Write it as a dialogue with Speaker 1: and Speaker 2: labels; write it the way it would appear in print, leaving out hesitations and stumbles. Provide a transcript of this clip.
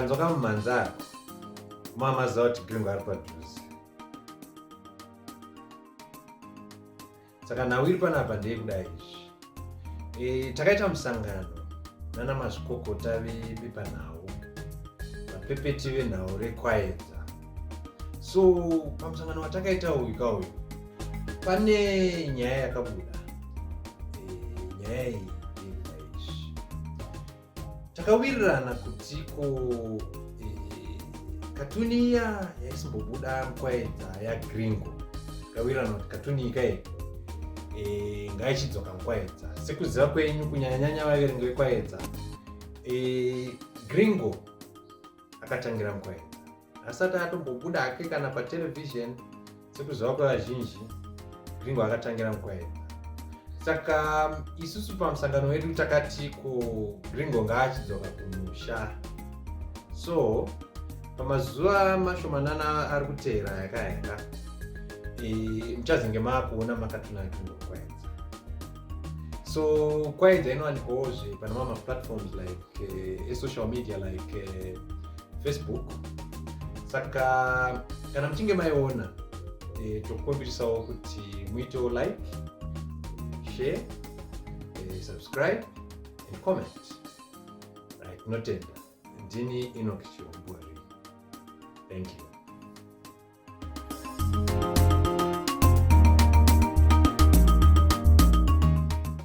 Speaker 1: mukanzoka mumanzaro mamaziva kuti Gringo ari padhuze. Saka nhau iri panapa ndeyekuda izvi. Takaita musangano nana mazvikokota vepanhau, vapepeti venhau reKwayedza. So pamusangano watakaita uyu kauyu pane nyaya yakabuda. Nyaya iyi ndeyekuda izvi. Takawirirana kuti katuni iya yaisimbobuda muKwayedza yaGringo, takawirirana kuti katuni ikai ngaichidzoka muKwayedza. Sekuziva kwenyu kunyanya vaverengi veKwayedza, Gringo akatangira muKwayedza, asati atombobuda hake kana patelevision. Sekuziva kwevazhinji, Gringo akatangira muKwayedza. Saka isusu pamusangano wedu takati Gringo ngaachidzoka kumusha. So pamazuva mashomanana ari kuteera yaka muchazenge maakuona makatuna Gringo Kwayedza. So Kwayedza inowanikwawo pana mamwe platforms like social media like Facebook. Saka kana muchinge maiona, tokukombirisawo kuti muitewo like, share, subscribe and comment. Right, notenda. Ndini Enoch Chirombori. Thank you.